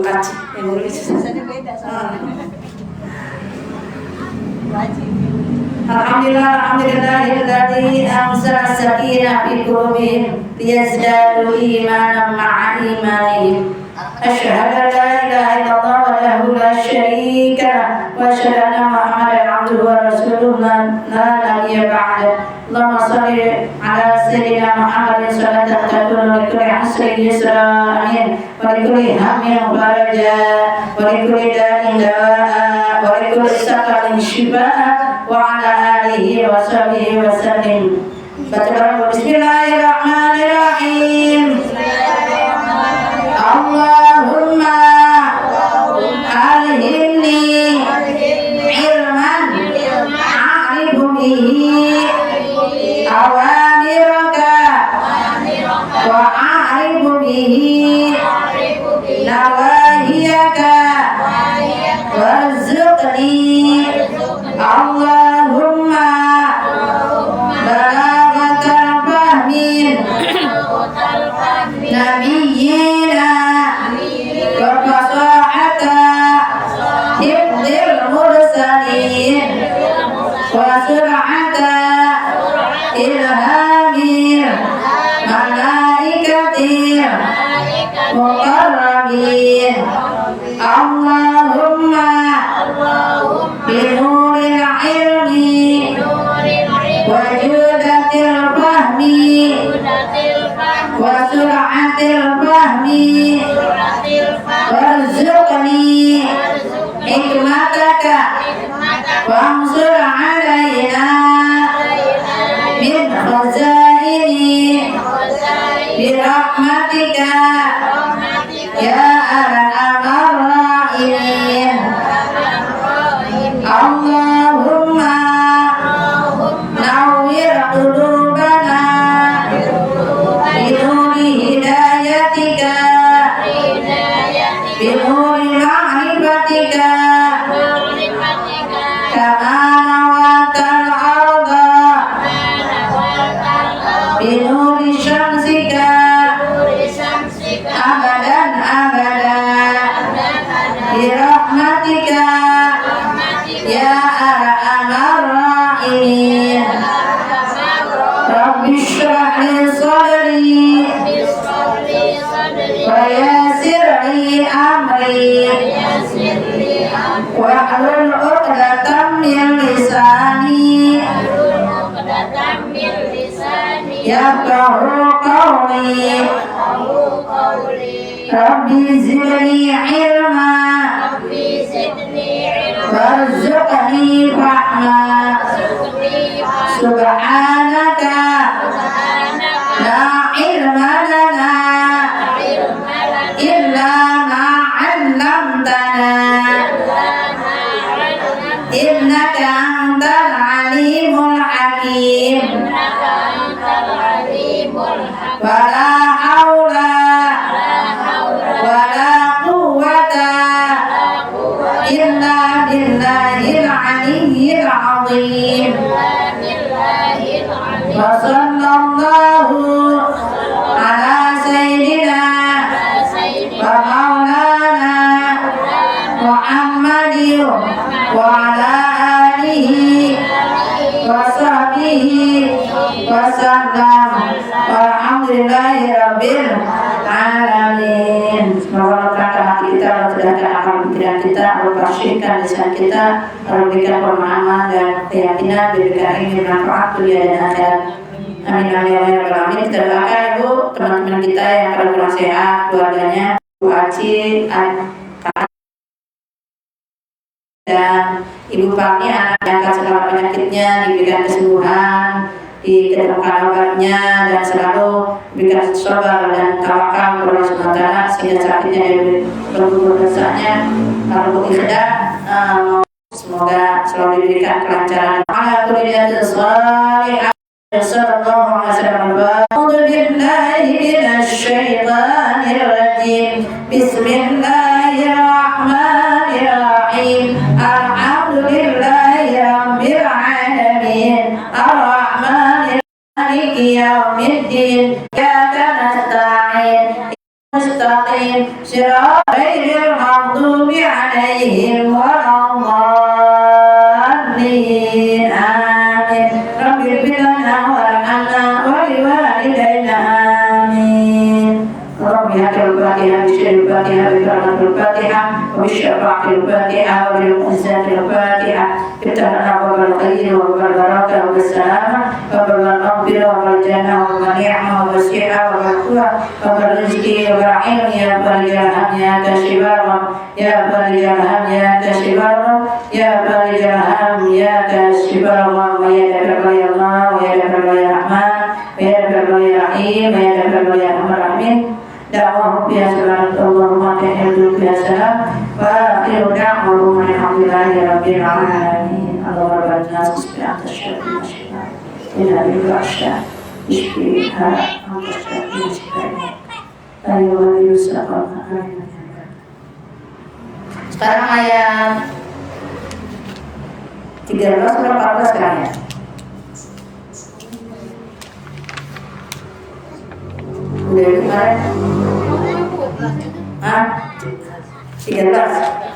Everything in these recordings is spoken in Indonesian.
kaji. Beda soalnya. Alhamdulillahilladzi anzala sakinah fi qulubihim liyazdadu imanan ma'a imanihim. Asyhadu an la ilaha illallah wahdahu la syarika lahu wa asyhadu anna Muhammadan abduhu wa rasuluhu la nabiyya ba'dahu. Allahumma shalli ala sayyidina Muhammadin salatan takunu li kulli asrin yusra amin wa li kulli hammin faraja wa li kulli da'in dawa'a wa li kulli saqamin shifaa'a wa ala alihi wa sahbihi wa sallim. Bismillahirrahmanirrahim. Allahumma alhimni ilman a'rifu bihi awamiraka wa a'rifu bihi nawahiyaka warzuqni Allahumma balaghatal fahmin nabiyyina wa fasahata hifdzil mursalin wa sur'ata ilhamil malaikatil muqarrabin. Allahumma binuril ilmi wa judatil fahmi wa sur'atil fahmi warzuqni hikmataka wamsur alaina min khazaini birahmatika ya arhamar rahimin. Allahumma nawwir qulubana binuri hidayatika binuri ma'rifatika kama nawatal arda binuri syamsika abadan abada birahmatika ya arhamar rahimin. Rabbi shrah li sadri wa yassir li amri wahlul 'uqdatam min lisani yafqahu qawli. Rabbi zidni ilma warzuqni fahma. Subhanaka la ilma lana illa ma 'allamtana innaka antal alimul hakim. Wala haula wala quwwata illa billahil aliyyil azim. Wa sallallahu ala sayyidina wa maulana Muhammadin wa ala alihi wa sahbihi wa sallam. Walhamdulillahi rabbil alamin. Semoga berkah kita, mudahkan amal pikiran kita, bersihkan lisan kita, memberikan pemahaman dan keyakinan, berikan ilmu manfaat dunia dan akhirat. Amin amin ya rabbal alamin. Kita doakan Ibu, teman-teman kita yang kalau kurang sehat, keluarganya, Bu Aci, dan Ibu Pani, anak yang akan segala penyakitnya diberikan kesembuhan, ditemukan obatnya, dan selalu berikan sabar dan tawakal kepada Allah SWT sehingga sakitnya bergugur dosanya. Kalau tidak, semoga selalu diberikan kelancaran. Alhamdulillah. Sallallahu alaihi wasallam. A'udzu billahi minasy syaithanir rajim. Bismillahirrahmanirrahim. Alhamdulillahi rabbil alamin. Ar-Rahmanir Rahim. Maliki yaumiddin. Iyyaka nasta'in. مستقيم صراط غير المغضوب عليهم ولا الضالين آمين رب اغفر لنا وارحمنا ولوالدينا آمين رب هب الفاتحة بشر الفاتحة بكرامة الفاتحة وبالشفاعة الفاتحة وبالقدسات الفاتحة افتح لنا باب الخير وباب البركة وبالسلامة وباب المغفرة وبالجنة وبالنعمة وبالصحة وبالقوة وبالرزق وبالعلم يا فارج الهم يا كاشف الغم يا فارج الهم يا كاشف الغم يا فارج الهم يا كاشف الغم ويا دبر يا الله ويا دبر يا رحمن ويا دبر يا رحيم ويا دبر يا ارحم الراحمين دعواهم فيها سبحانك اللهم تحمدك يا سلام واخر دعواهم الحمد لله رب العالمين اللهم رب الناس اصبر انت الشافي والشفاء إلى بالرشاد اشفيها انت الشافي والشفاء أيها Yusuf. Sekarang ayat 13 atau 14 sekarang ya? Udah dari kemarin? Hah? 13.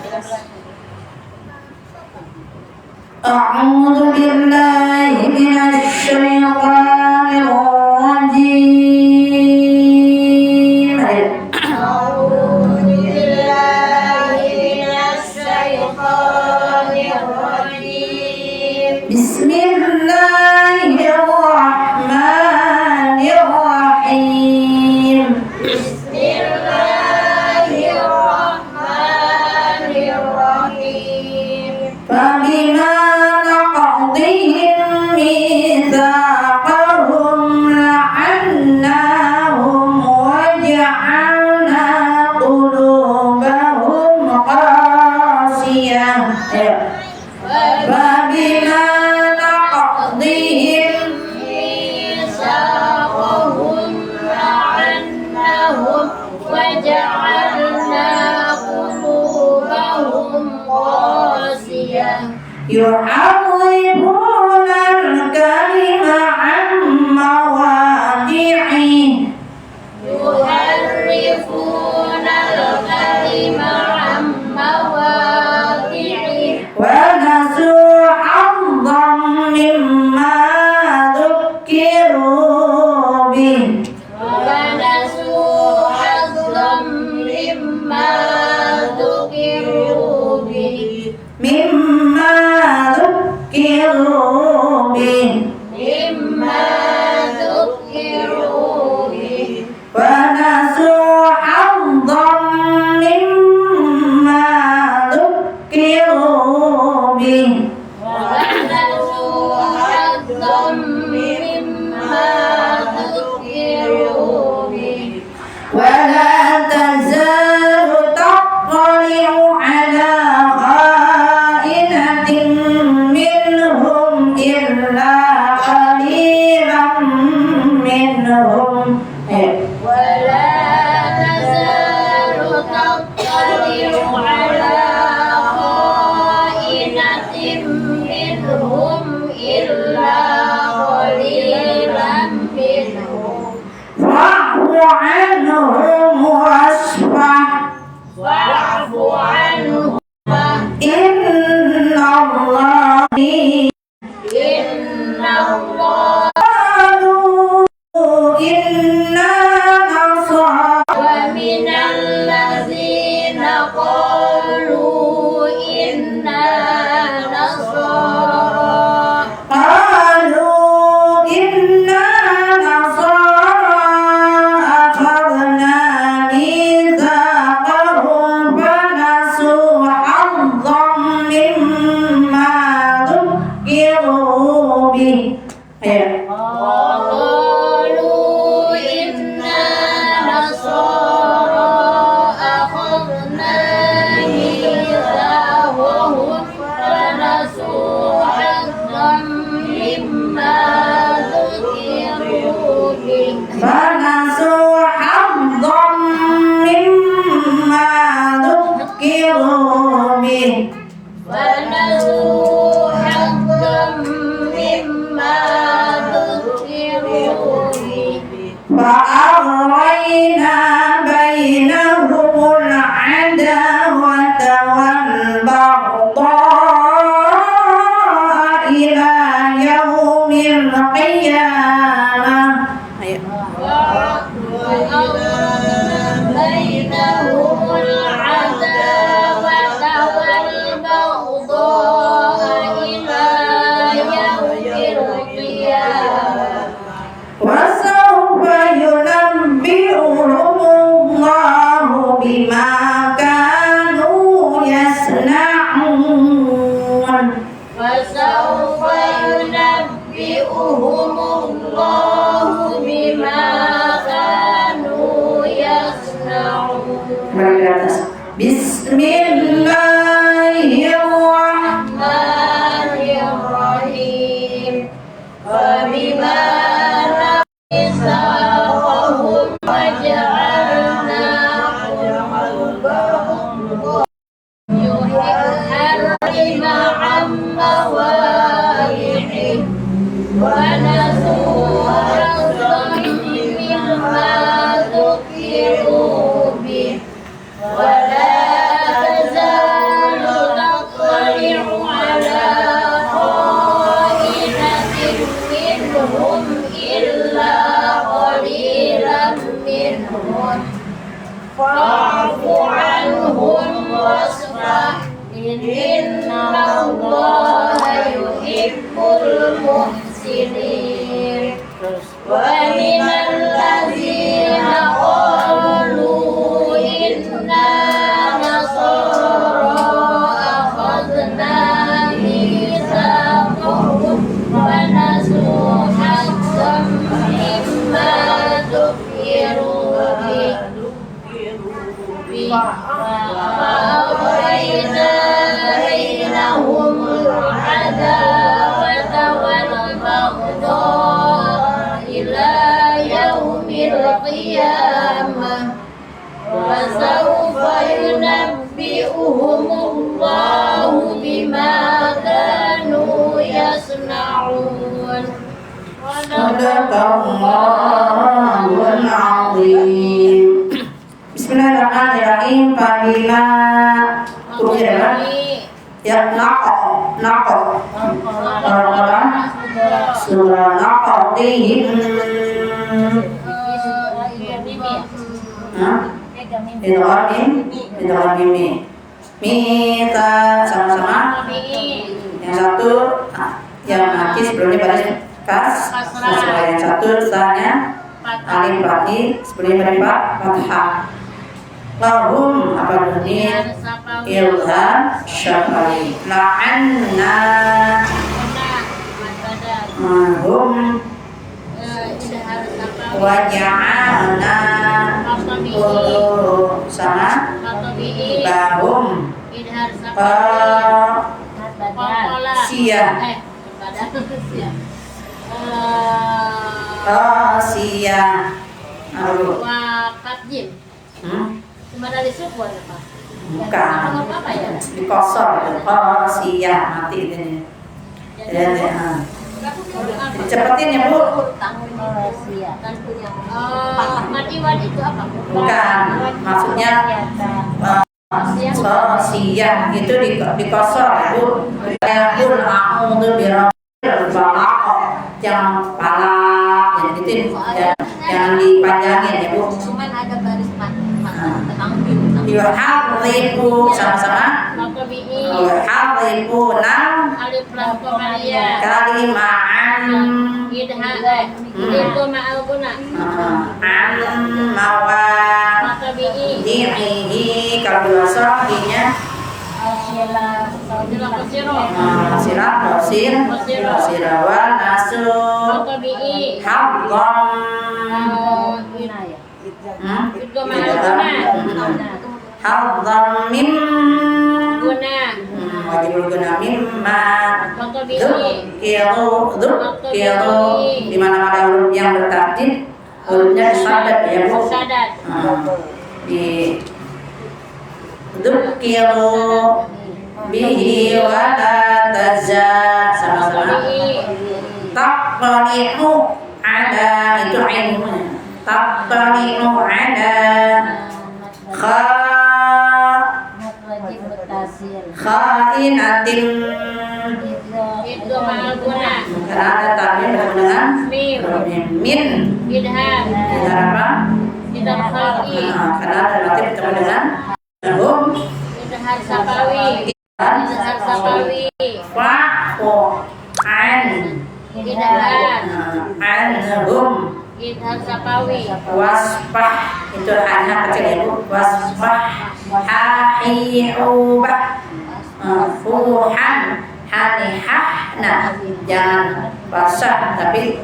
A'udzu billahi minasy syaithanir rajim. Bismillahirrahmanirrahim. Bismillahirrahmanirrahim. Fabima naqdihim mitsaqahum la'annahum waja'alna qulubahum qasiyah. Fabima naqdihim mitsaqahum la'annahum waja'alna qulubahum qasiyah yuharrifuna al-kalima 'an mawadhi'i wa nasu hazzan mimma dhukkiru bih mimma dhukkiru bih wa nasu hazzan mimma dhukkiru bih ولا تزال تطلع على خائنة منهم إلا قليلا منهم فاعف عنهم واصفح إن الله قالوا إنا نصارى ومن الذين قالوا إنا نصارى قالوا إنا نصارى أخذنا ميثاقهم فنسوا حظا مما ذكروا به قالوا إنا نصارى أخذنا ميثاقهم فنسوا حظا مما ذكروا به فنسوا حظا مما ذكروا به ونسوا حظا مما ذكروا فسوف ينبئهم الله بما كانوا يصنعون. Bismillahirrahmanirrahim. Fabima نمسخهم وجعلنا قلوبهم يحرم عن مواضعه ونسوا حظا مما ذكروا به ولا تزال تطلع على خائنة منهم إلا قليلا منهم فاعف عنهم واصفح إن الله يحب المحسنين. ومن الذين قالوا إنا نصارى أخذنا ميثاقهم ونسوا حظا مما ذكروا به فأغرينا بينهم العداوة والبغضاء إلى يوم القيامة وسوف ينبئهم الله بما كانوا يصنعون. Sadaqallahul azim. Bismillahirrahmanirrahim. Fabima ya naqab surah naqadihim Idghamim Mita sama-sama. Yang satu yang mati sebelumnya baris kas, yang satu setelahnya alif fathah sebelumnya baris fathah. Lahum apa bunyi ilham syafari la'anna hum waja'alna sama bahum Siyah Cuma dari suku apa? Bukan. Apa ya? Dikosor. Siyah mati ini. Cepetin ya Bu. Matiwan itu apa? Bukan. Maksudnya siyah itu dikosor ya Bu. Pun a'udzu birabbil falaq. Jangan palak, jadi gitu jangan dipanjangin ya Bu. Cuman ada baris Yuharrifu sama-sama. Yuharrifuna alif lam qamariyah kalima'an itu ma'al guna an mawadi'ihi kalau biasa artinya sirat dosir sirawan nasu haqqan haqqan mim wajibul guna mimma Dhukiru di mana ada huruf yang bertartib hurufnya disadat ya Bu. Di Dhukiru bihi wa la tazad sama-sama. Taqtali'u ala itu ilmunya. Taqtali'u ala kha'inatin itu ma'al guna karena ada takdir dengan min idhar apa? idhar kha'i Karena ada motif bertemu dengan hum idhar sabawi idhar sabawi fa'fu an idhar anhum idhar sabawi wasfah itu hanya kecil ya Bu. Wasfah hahi'ubah fuhan hanihahna, jangan basah tapi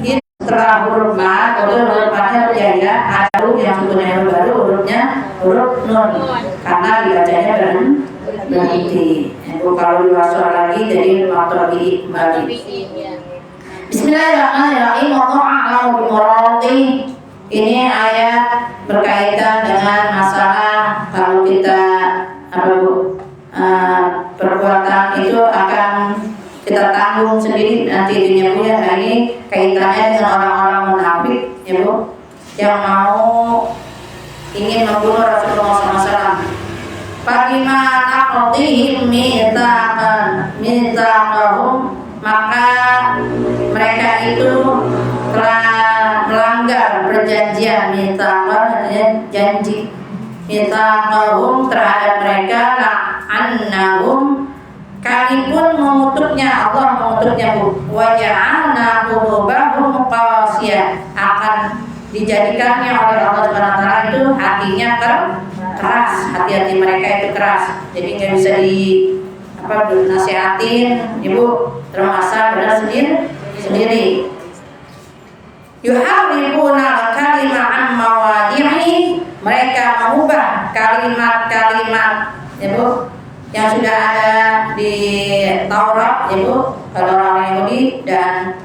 ini setelah huruf ma, kalau huruf ma-nya ya ada huruf yang sebenarnya baru hurufnya huruf nun karena dibacanya berhenti. Kalau diwasal lagi jadi matobi kembali. Bismillahirrahmanirrahim. Ini ayat berkaitan dengan masalah kalau kita perbuatan itu akan kita tanggung sendiri nanti dunia punya. Nah, ini kaitannya dengan orang-orang munafik ya Bu, yang mau ingin membunuh Rasulullah SAW. Bagaimana qadihim mitsaqahum, maka mereka itu telah melanggar perjanjian. Mitsaqah artinya janji. Mitsaqahum terhadap mereka, la'annahum, kami pun mengutuknya, Allah mengutuknya Bu. Wa ja'alna qulubahum qasiyah, akan dijadikannya oleh Allah Subhanahu wa taala itu hatinya keras, hati-hati mereka itu keras. Jadi nggak bisa dinasihatin, Ibu, terasa benar sendiri. Yuharrifuna kalimah an mawadhi'i, mereka mengubah kalimat-kalimat ya Bu yang sudah ada di Taurat ya Bu, kalau orang Yahudi, dan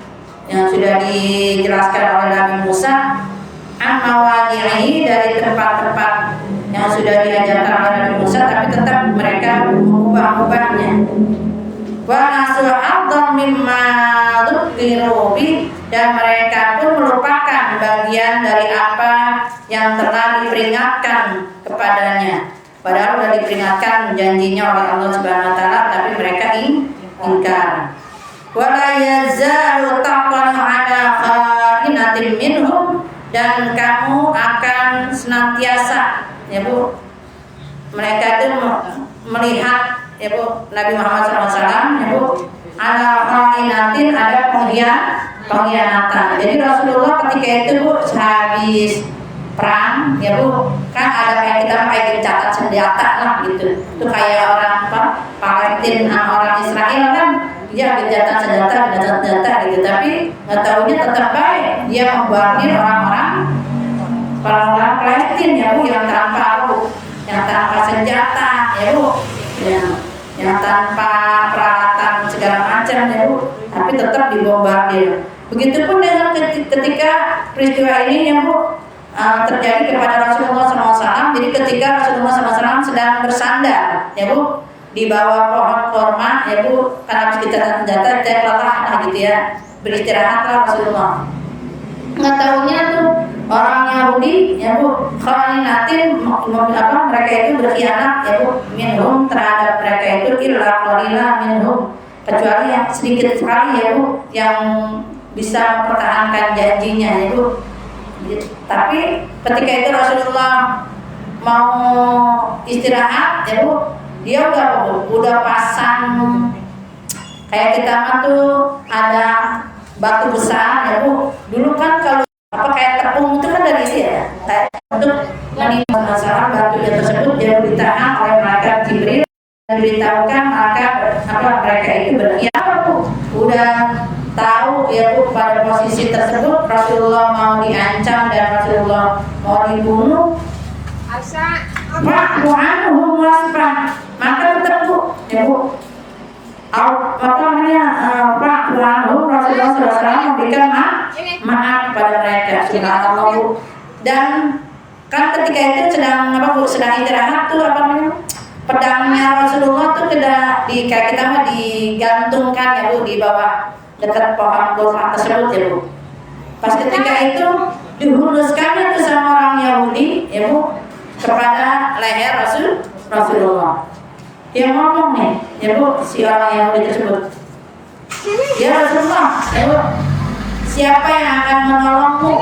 yang sudah dijelaskan oleh Nabi Musa, an mawadhi'i, dari tempat-tempat yang sudah diajarkan oleh Nabi Musa, tapi tetap mereka mengubah-ubahnya. Wa nasu hadzam mimma dzukiru bi, dan mereka pun melupakan bagian dari apa yang telah diperingatkan kepadanya. Padahal sudah diperingatkan janjinya oleh Allah Subhanahu wa taala, tapi mereka ingkar. Wala yazalu taqanu ala kha'inatin minhum, dan kamu akan senantiasa ya Bu, mereka itu melihat ya Bu, Nabi Muhammad SAW ya Bu, ala kha'inatin, ada pengkhianatan. Jadi Rasulullah ketika itu Bu, habis perang ya Bu, kan ada kayak kita kayak gencatan senjata lah gitu. Itu kayak orang Palestina, orang Israel kan, dia gencatan senjata gitu, tapi nggak tahunya tetap baik dia membombardir orang-orang Palestina ya Bu, yang tanpa senjata ya Bu, yang tanpa peralatan segala macam ya Bu, tapi tetap dibombardir. Begitupun dengan ketika peristiwa ini ya Bu terjadi kepada Rasulullah SAW. Jadi ketika Rasulullah SAW sedang bersandar ya Bu di bawah pohon korma ya Bu, karena habis kita senjata kita lelah gitu ya, beristirahatlah Rasulullah. Nggak tahunya tuh orang Yahudi ya Bu, khalinatin, mereka itu berkhianat ya Bu, minhum, terhadap mereka itu, illa qalila minhum, kecuali yang sedikit sekali ya Bu yang bisa mempertahankan janjinya ya Bu. Tapi ketika itu Rasulullah mau istirahat ya Bu, dia udah pasang kayak kita mah tuh ada batu besar ya Bu. Dulu kan kalau kayak tepung itu kan dari sini ya, kayak untuk menimpa masalah batu yang tersebut dia ditahan oleh malaikat Jibril dan diberitahukan maka mereka itu berkhianat Bu. Udah tahu ya Bu, pada posisi tersebut Rasulullah mau diancam dan Rasulullah mau dibunuh. Maka tetap Bu ya Bu, Rasulullah SAW memberikan maaf kepada mereka. Subhanallah Bu. Dan kan ketika itu sedang istirahat tuh pedangnya Rasulullah tuh kayak kita mah digantungkan ya Bu di bawah dekat pohon kurma tersebut ya Bu. Pas ketika itu dihunuskan itu sama orang Yahudi ya Bu kepada leher Rasulullah. Dia ngomong nih ya Bu, si orang Yahudi tersebut, ya Rasulullah ya Bu, siapa yang akan menolongmu?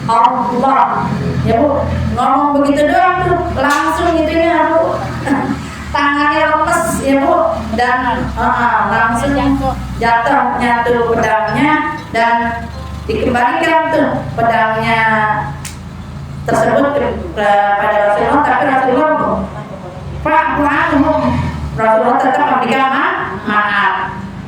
Allah ya Bu. Ngomong begitu doang tuh langsung itunya Bu, tangannya lemes ya Bu, dan langsung jatuh nyatu pedangnya dan dikembalikan tuh pedangnya tersebut kepada Rasulullah. Tapi Rasulullah Rasulullah tetap memberikan maaf,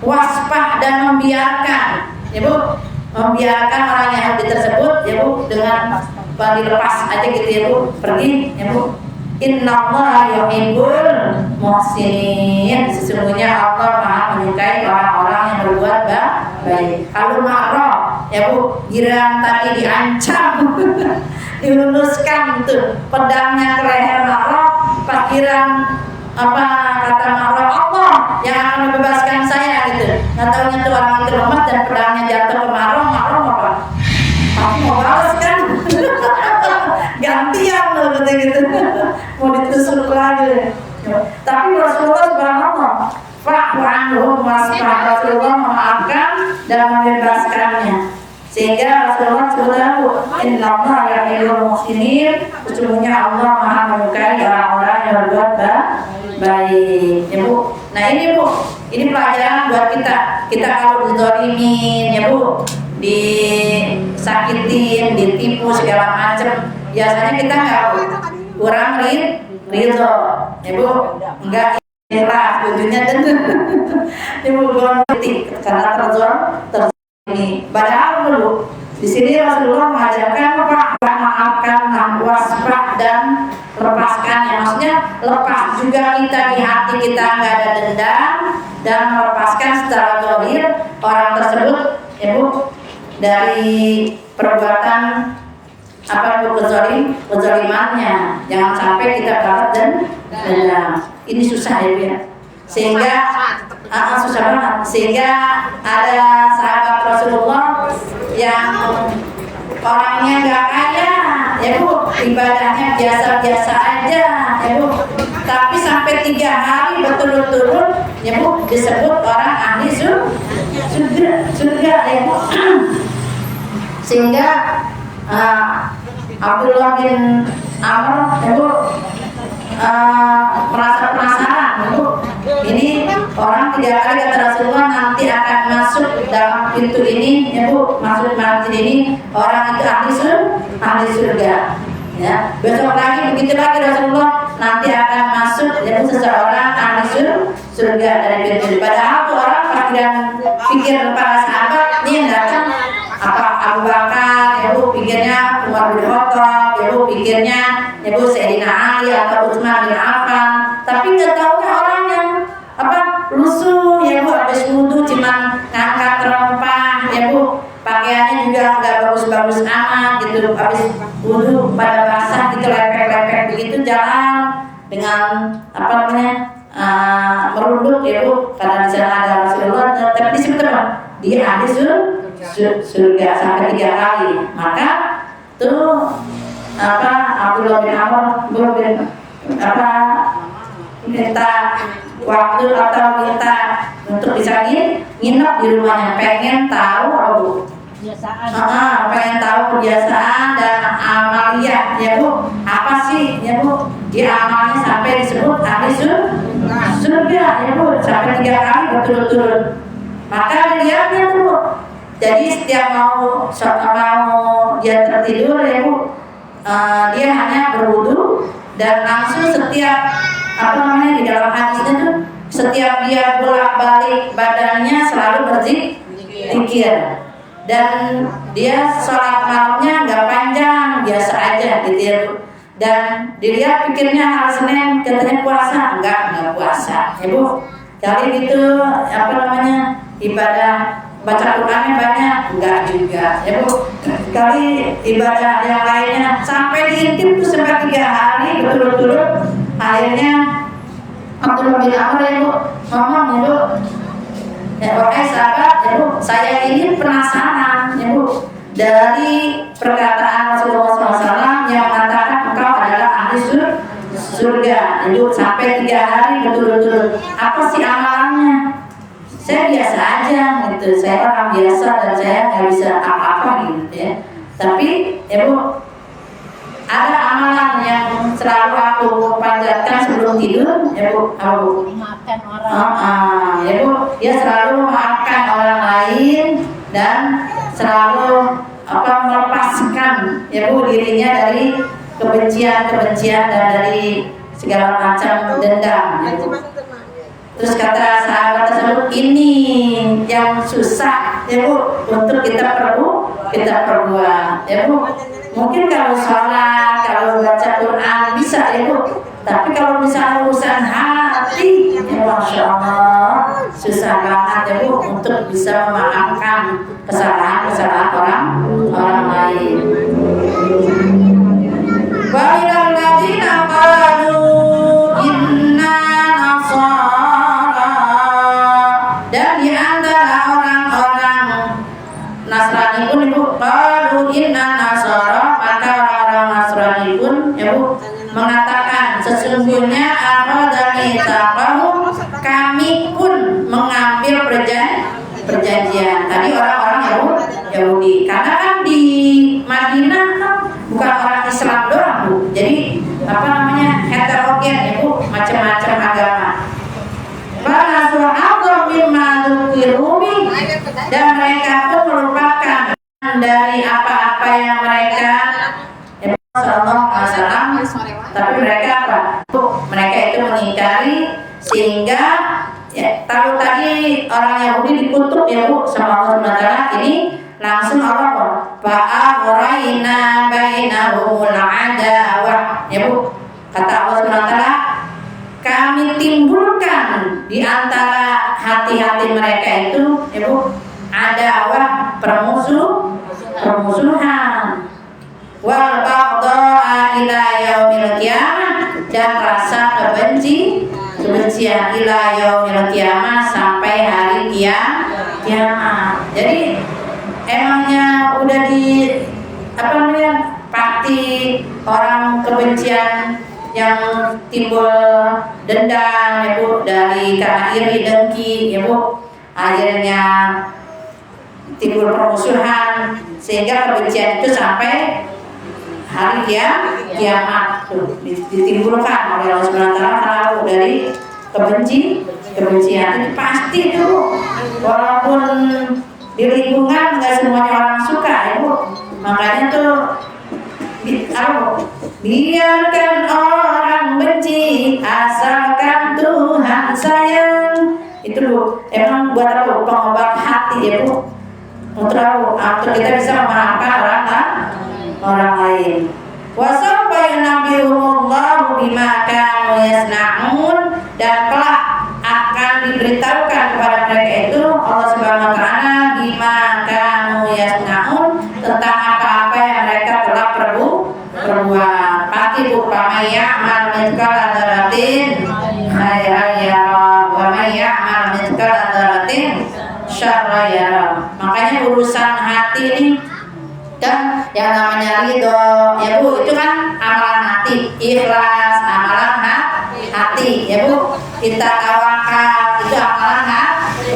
wasfah dan membiarkan, ya Bu, membiarkan orang Yahudi tersebut, ya Bu, dengan dilepas aja gitu ya Bu, pergi, ya Bu. Innallaha yuhibbul muhsinin. Sesungguhnya Allah Maha menyukai orang-orang yang berbuat baik. Kalau makro, ya Bu, giliran tadi diancam, diluluskan tuh pedangnya ke leher makro, pas giliran apa kata makro, Allah yang akan membebaskan saya gitu. Nggak taunya tuh orang itu lemah dan pedangnya jatuh ke makro apa? Aku mau balas kan? Gantian loh kata gitu, mau ditusuk lagi. Tapi Rasulullah subhanallah, Rasulullah memaafkan dan membebaskannya, sehingga Rasulullah subhanahu innallaha yuhibbul muhsinin. Sesungguhnya Allah Maha menyukai orang-orang yang berbuat baik, ya Bu. Nah ini Bu, ini pelajaran buat kita. Kita kalau dizalimin, ya Bu, disakitin, ditipu segala macam, biasanya kita nggak kurang ridho, ya Bu, enggak ikhlas, ujungnya tentu Ibu berhenti karena terzalimi. Padahal dulu di sini Rasulullah mengajarkan maafkan, wasfah dan lepaskannya. Maksudnya lepas juga kita di hati kita nggak ada dendam, dan melepaskan secara zahir orang tersebut, ya Bu, dari perbuatan apa kezalimannya. Jangan sampai kita balas dan dendam. Ini susah ya Bu ya. Sehingga susah banget. Sehingga ada sahabat Rasulullah yang orangnya nggak kaya, ya Bu, ibadahnya biasa-biasa aja, ya Bu. Tapi sampai 3 hari berturut-turut, ya Bu, disebut orang ahli surga, ya Bu. Sehingga Abdullah bin Amr, ya Bu, merasa penasaran, ya Bu. Ini orang 3 kali kata Rasulullah nanti akan masuk dalam pintu ini, ya Bu, masuk masjid ini orang itu ahli surga. Ya, besok lagi begitu lagi Rasulullah nanti akan masuk, ya Bu, seseorang ahli surga dari pintu. Padahal tuh orang pikir para sahabat ini datang apa Abu Bakar, ya Bu, pikirnya Umar bin Khattab, ya Bu, pikirnya, ya Bu, Sayyidina Ali atau Utsman bin Affan, tapi nggak tahunya orang yang apa lusuh, ya Bu, habis wudu cuma ngangkat rempah, ya Bu, pakaiannya juga nggak bagus-bagus amat gitu, habis wudu pada basah gitu, lepek-lepek begitu, jalan dengan apa namanya merunduk, ya Bu, karena di sana ada Rasulullah, tapi di situ dia ahli surga sampai 3 kali. Maka tuh apa Abdullah bin Amr apa minta waktu atau minta untuk bisa nginep di rumahnya, pengen tahu pengen tahu kebiasaan dan amaliyah, ya Bu, apa sih, ya Bu, dia amalnya sampai disebut ahli surga, ya Bu, sampai 3 kali berturut-turut. Maka dilihatnya tuh, jadi setiap mau dia tertidur, ya Bu, dia hanya berwudu dan langsung setiap apa namanya di dalam hadisnya tuh, setiap dia bolak-balik badannya selalu berzikir, dan dia sholat malamnya nggak panjang, biasa aja gitu, ya Bu. Dan dilihat pikirnya hari Senin katanya puasa, enggak puasa, ya Bu. Kali gitu apa namanya ibadah baca Qurannya banyak, enggak juga, ya Bu. Kali ibadah yang lainnya sampai diintip tuh sampai 3 hari berturut-turut. Akhirnya Abdullah bin Amr, ya Bu, ngomong, ya Bu, ya wahai sahabat, ya Bu, saya ini penasaran, ya Bu, dari perkataan Rasulullah SAW yang mengatakan engkau adalah ahli surga, itu sampai 3 hari berturut-turut. Apa sih amalannya? Saya biasa aja gitu, saya orang biasa dan saya nggak bisa apa-apa gitu ya. Tapi, ya Bu, ada amalan yang selalu aku panjatkan sebelum tidur, ya Bu, aku memaafkan orang. Ya Bu, dia selalu memaafkan orang lain dan selalu melepaskan, ya Bu, dirinya dari kebencian dan dari segala macam dendam, ya Bu. Terus kata sahabat tersebut, ini yang susah ya Bu untuk kita perbuat ya Bu. Mungkin kalau sholat, kalau baca Quran bisa ya Bu, tapi kalau misalnya urusan hati ya Masya Allah susah banget ya Bu untuk bisa memaafkan kesalahan orang lain. Wa ilal ladzina qalu inna nasara, dan di antara orang-orang Nasrani pun Ibu qalu inna nasara, maka orang-orang Nasrani pun ya Bu mengatakan sesungguhnya akhadha mitsaqahum, kami pun mengambil perjanjian. Tadi orang-orang Yahudi, karena kan di Madinah kan bukan orang Islam doang Bu, jadi apa namanya heterogen ya Bu, macam-macam agama. Para sahabat mimma dzukirumi, dan mereka pun merupakan dari apa-apa yang mereka Sallallahu Alaihi Wasallam, tapi mereka apa? Mereka itu mengingkari, sehingga ya, tahu tadi orang Yahudi dikutuk ya Bu sama Allah SWT, ini langsung Allah fa'aghrayna bainahumul adawah ya Bu, kata Allah SWT, kami timbulkan di antara hati-hati mereka itu ya Bu adawah, permusuhan, wal baghdha ila yaumil qiyamah, dan rasa kebencian ila yaumil qiyamah, sampai hari kiamat. Jadi emangnya udah di apa namanya pasti orang kebencian yang timbul dendam ya Bu, dari karena iri dengki ya Bu, akhirnya timbul permusuhan, sehingga kebencian itu sampai hari kiamat tuh ditimbulkan oleh Allah Subhanahu wa taala dari kebencian itu pasti tuh, walaupun di lingkungan nggak semuanya orang suka ya Bu. Makanya tuh biarkan orang benci asalkan Tuhan sayang, itu Bu emang buat apa? Pengobat hati ya Bu, untuk kita bisa memaafkan orang lain. Wasawfa yunabbi'uhumullahu bima kanu yasna'un, dan kelak akan diberitahukan kepada mereka itu Allah Subhanahu wa taala bima kanu yasna'un, tentang apa-apa yang mereka telah perbuat. Pasti Bu, may ya'mal mithqala dzarratin khairan yarah wa may ya'mal mithqala dzarratin syarran yarah. Makanya urusan hati ini dan yang namanya ridho ya Bu, itu kan amalan hati, ikhlas amalan hati ya Bu, kita tawakal itu amalan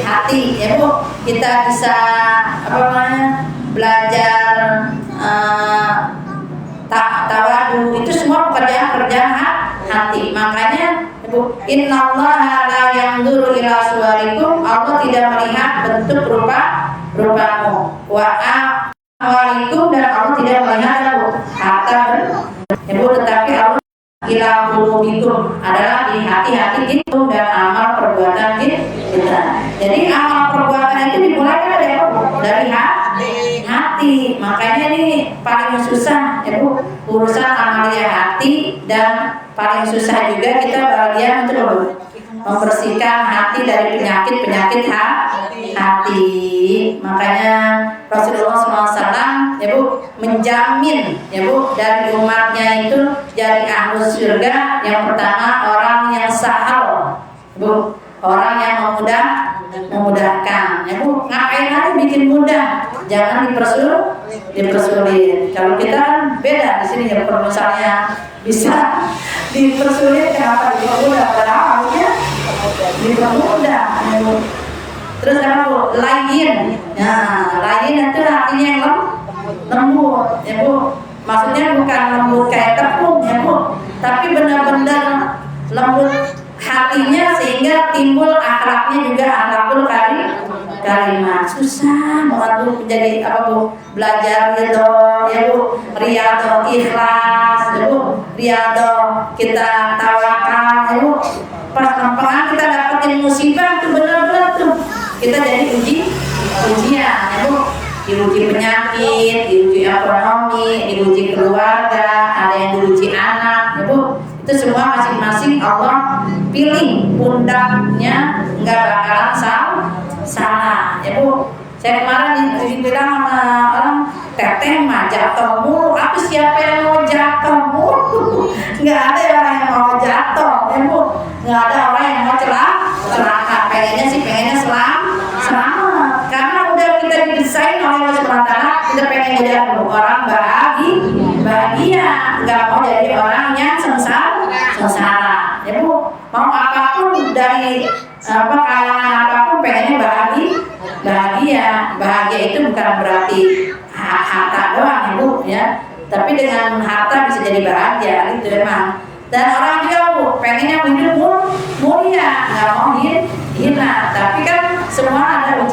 hati ya Bu, kita bisa apa namanya belajar tawadu, itu semua pekerjaan hati. Makanya ya Bu, innallaha la yanzuru ila suwarikum, Allah tidak melihat bentuk rupamu, waalaikum, dan Allah tidak melihat harta ya Bu, tetapi Allah ila qulubikum, adalah di hati-hati itu dan amal perbuatan kita. Jadi amal perbuatan itu dimulai dari hati. Makanya ini paling susah ya Bu, urusan amalia hati, dan paling susah juga kita bagian untuk membersihkan hati dari penyakit hati. Makanya Rasulullah SAW ya Bu menjamin ya Bu dari umatnya itu jadi ahlu surga. Yang pertama orang yang sahal Bu, orang yang memudahkan ya Bu. Ngapain aja bikin mudah, jangan dipersulit. Kalau kita kan beda di sini ya, kalau misalnya bisa dipersulit kenapa dipermudah, padahal harusnya dipermudah ya Bu. Terus apa Bu? Lain. Nah, lain itu artinya yang lembut ya Bu. Maksudnya bukan lembut kayak tepung ya Bu, tapi benar-benar lembut hatinya, sehingga timbul akhlaknya juga akhlakul karimah. Susah banget Bu menjadi apa Bu? Belajar ridho ya Bu, riyadho ikhlas ya Bu, riyadho kita tawakal ya Bu. Pas perlahan kita dapat dapatin musibah tuh bener-bener tuh kita jadi ujian ya Bu, diuji penyakit, diuji ekonomi, diuji keluarga, ada yang diuji anak ya Bu. Itu semua masing-masing Allah pilih pundaknya, nggak bakalan salah ya Bu. Saya kemarin dibilang sama orang, teteh mah jatuh mulu, aku siapa yang mau jatuh mulu? Nggak ada orang yang mau jatuh ya Bu, nggak ada orang yang mau celaka. Pengennya selamat, karena udah kita didesain oleh Allah SWT, kita pengen jadi orang bahagia, nggak mau jadi orang yang sengsara ya Bu. Mau apapun dari kalangan apapun pengennya bahagia itu bukan berarti harta doang ya Bu ya, tapi dengan harta bisa jadi bahagia gitu memang. Dan orang juga Bu pengennya hidup mulia, nggak mau hina, tapi kan semua ada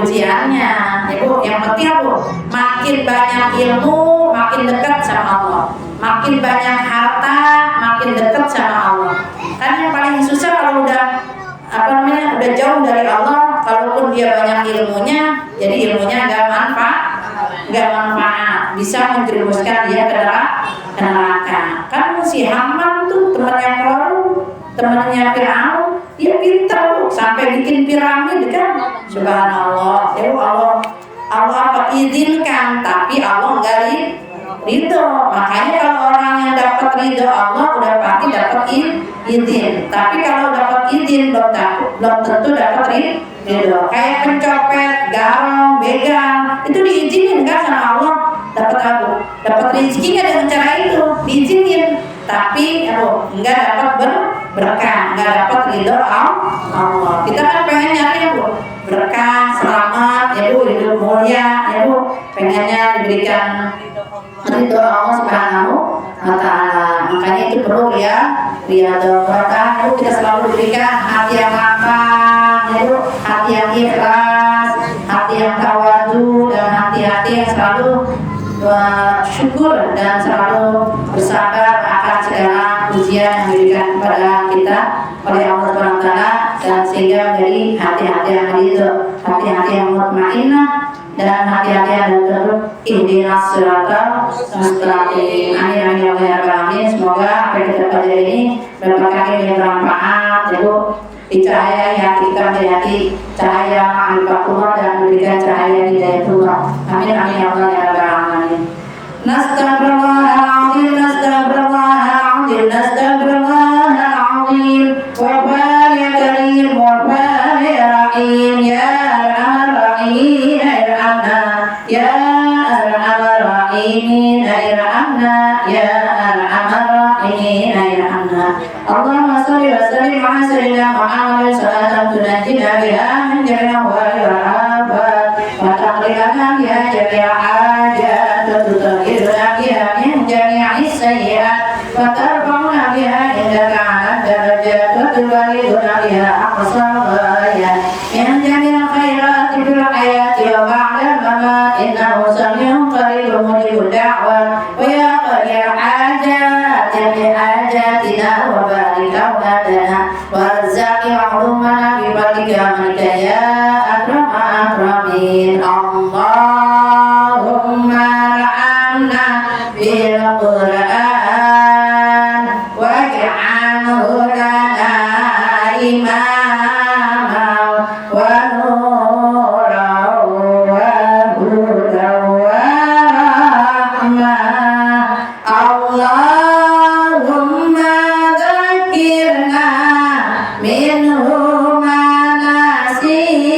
ujiannya ya Bu. Yang penting Bu, makin banyak ilmu makin dekat sama Allah, makin banyak harta makin dekat sama Allah. Kan yang paling susah kalau udah udah jauh dari Allah, kalaupun dia banyak ilmunya, jadi ilmunya nggak manfaat, bisa menjerumuskan dia ke neraka. Kan si Haman tuh temannya Qarun, temannya Fir'aun, dia pintar tuh sampai bikin piramid kan, subhanallah. Ya Allah izinkan, tapi Allah nggak ridho. Makanya kalau orang yang dapat ridho Allah udah pasti dapat izin. Tapi kalau dapat izin belum tentu dapat ridho. Kayak pencopet, garong, begal, itu diizinin kan sama Allah, dapat rezekinya dengan cara itu diizinin. Tapi nggak dapat berkah, nggak dapat ridho Allah. Kita kan pengen nyari berkah, selamat ya Bu, hidup mulia ya Bu, pengennya diberikan ridho Allah Subhanahu wa Ta'ala. Makanya itu perlu riyadhah berkah itu kita selalu diberikan hati yang lapang ya Bu, hati yang ikhlas, hati yang tawadu, dan hati-hati yang selalu syukur dan selalu bersabar akan segala ujian yang diberikan kepada kita oleh Allah Subhanahu wa Ta'ala, dan sehingga menjadi hati-hati yang ridho, hati-hati yang mutmainnah, dan hati-hati yang terus ihdinas siratal mustaqim. Amin amin ya rabbal alamin. Semoga apa yang kita pelajari ini berkah yang bermanfaat ya Bu, cahaya yang kita menjadi cahaya ma'rifatullah dan memberikan cahaya hidayatullah. Amin amin ya rabbal alamin. Nastaghfirullahaladzim, nastaghfirullahaladzim, nastaghfirullahaladzim. Wa ya karim, wa ya rahim, ya rahim, ya arhamar rahimin, irhamna ya arhamar rahimin, irhamna. Allahumma shalli wa sallim ala sayyidina Muhammad salatan tunajjina biha min jami'i ahwali wal afat wa taqdirana biha jami'a hajat wa tutahhiruna biha min jami'i sayyi'at wa tarfa'una biha indaka 'ala darajat wa tubaliguna biha aqsal ghayat min jami'il khairati fil hayati wa ba'da al-mamat innahu sami'un qaribun mujibud da'wat wa ya qadiyal hajat bi hajatina wa barik lana warzaqi ulumana bi fadlika malika ya akramar akramin. Allahumma ra'amna bil Qur'an waj'alhu lana imaman wa nuran wa hudan wa rahmah. Allahumma dzakirna minhu ma nasina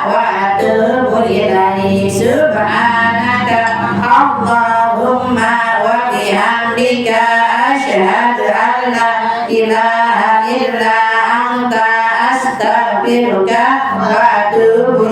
wa atubu ilaik. Subhanaka Allahumma wa bihamdika asyhadu an la ilaha illa anta astaghfiruka wa atubu